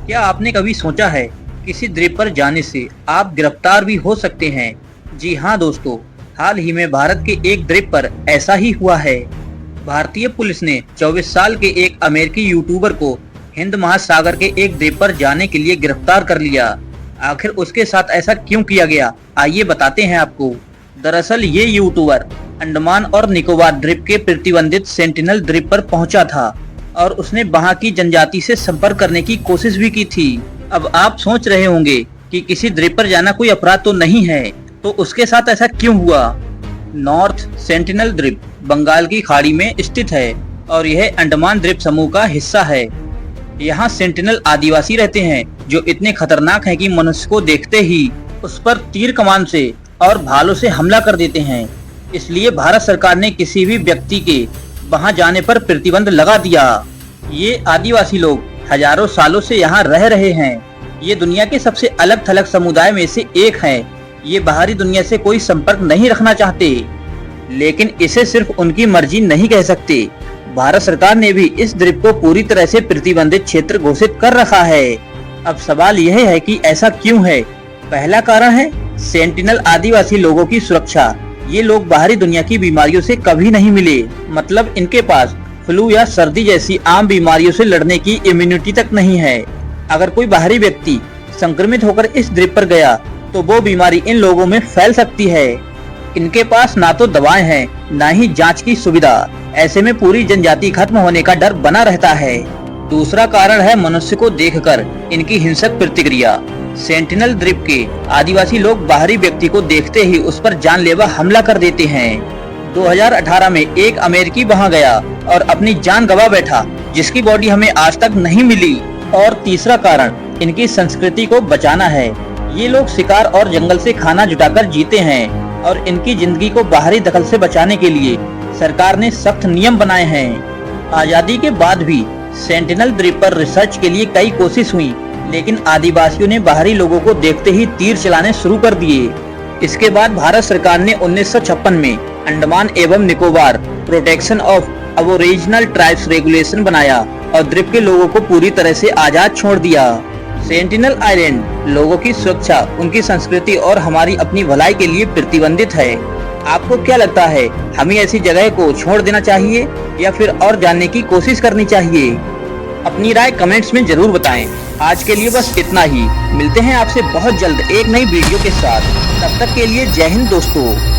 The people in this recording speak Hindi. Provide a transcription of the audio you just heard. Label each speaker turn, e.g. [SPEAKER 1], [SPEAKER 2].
[SPEAKER 1] क्या आपने कभी सोचा है किसी द्वीप पर जाने से आप गिरफ्तार भी हो सकते हैं? जी हाँ दोस्तों, हाल ही में भारत के एक द्वीप पर ऐसा ही हुआ है। भारतीय पुलिस ने 24 साल के एक अमेरिकी यूट्यूबर को हिंद महासागर के एक द्वीप पर जाने के लिए गिरफ्तार कर लिया। आखिर उसके साथ ऐसा क्यों किया गया, आइए बताते हैं आपको। दरअसल ये यूट्यूबर अंडमान और निकोबार द्वीप के प्रतिबंधित सेंटिनल द्वीप पर पहुंचा था और उसने वहां की जनजाति से संपर्क करने की कोशिश भी की थी। अब आप सोच रहे होंगे कि किसी द्वीप पर जाना कोई अपराध तो नहीं है, तो उसके साथ ऐसा क्यों हुआ? नॉर्थ सेंटिनल द्वीप बंगाल की खाड़ी में स्थित है और यह अंडमान द्वीप समूह का हिस्सा है। यहाँ सेंटिनल आदिवासी रहते हैं जो इतने खतरनाक हैं कि मनुष्य को देखते ही उस पर तीर कमान से और भालों से हमला कर देते हैं। इसलिए भारत सरकार ने किसी भी व्यक्ति के वहां जाने पर प्रतिबंध लगा दिया। ये आदिवासी लोग हजारों सालों से यहाँ रह रहे हैं। ये दुनिया के सबसे अलग थलग समुदाय में से एक हैं। ये बाहरी दुनिया से कोई संपर्क नहीं रखना चाहते, लेकिन इसे सिर्फ उनकी मर्जी नहीं कह सकते। भारत सरकार ने भी इस द्वीप को पूरी तरह से प्रतिबंधित क्षेत्र घोषित कर रखा है। अब सवाल यह है कि ऐसा क्यों है? पहला कारण है सेंटिनल आदिवासी लोगों की सुरक्षा। ये लोग बाहरी दुनिया की बीमारियों से कभी नहीं मिले, मतलब इनके पास फ्लू या सर्दी जैसी आम बीमारियों से लड़ने की इम्यूनिटी तक नहीं है। अगर कोई बाहरी व्यक्ति संक्रमित होकर इस द्वीप पर गया तो वो बीमारी इन लोगों में फैल सकती है। इनके पास ना तो दवाएं हैं, ना ही जांच की सुविधा। ऐसे में पूरी जनजाति खत्म होने का डर बना रहता है। दूसरा कारण है मनुष्य को देखकर इनकी हिंसक प्रतिक्रिया। सेंटिनल द्वीप के आदिवासी लोग बाहरी व्यक्ति को देखते ही उस पर जानलेवा हमला कर देते हैं। 2018 में एक अमेरिकी वहां गया और अपनी जान गंवा बैठा, जिसकी बॉडी हमें आज तक नहीं मिली। और तीसरा कारण इनकी संस्कृति को बचाना है। ये लोग शिकार और जंगल से खाना जुटाकर जीते हैं और इनकी जिंदगी को बाहरी दखल से बचाने के लिए सरकार ने सख्त नियम बनाए हैं। आजादी के बाद भी सेंटिनल द्वीप पर रिसर्च के लिए कई कोशिश हुई, लेकिन आदिवासियों ने बाहरी लोगों को देखते ही तीर चलाने शुरू कर दिए। इसके बाद भारत सरकार ने 1956 में अंडमान एवं Nicobar protection of Aboriginal tribes regulation बनाया और द्वीप के लोगों को पूरी तरह से आजाद छोड़ दिया। सेंटिनल आइलैंड लोगों की सुरक्षा, उनकी संस्कृति और हमारी अपनी भलाई के लिए प्रतिबंधित है। आपको क्या लगता है, हमें ऐसी जगह को छोड़ देना चाहिए या फिर और जानने की कोशिश करनी चाहिए? अपनी राय कमेंट्स में जरूर बताएं। आज के लिए बस इतना ही। मिलते हैं आपसे बहुत जल्द एक नई वीडियो के साथ। तब तक के लिए जय हिंद दोस्तों।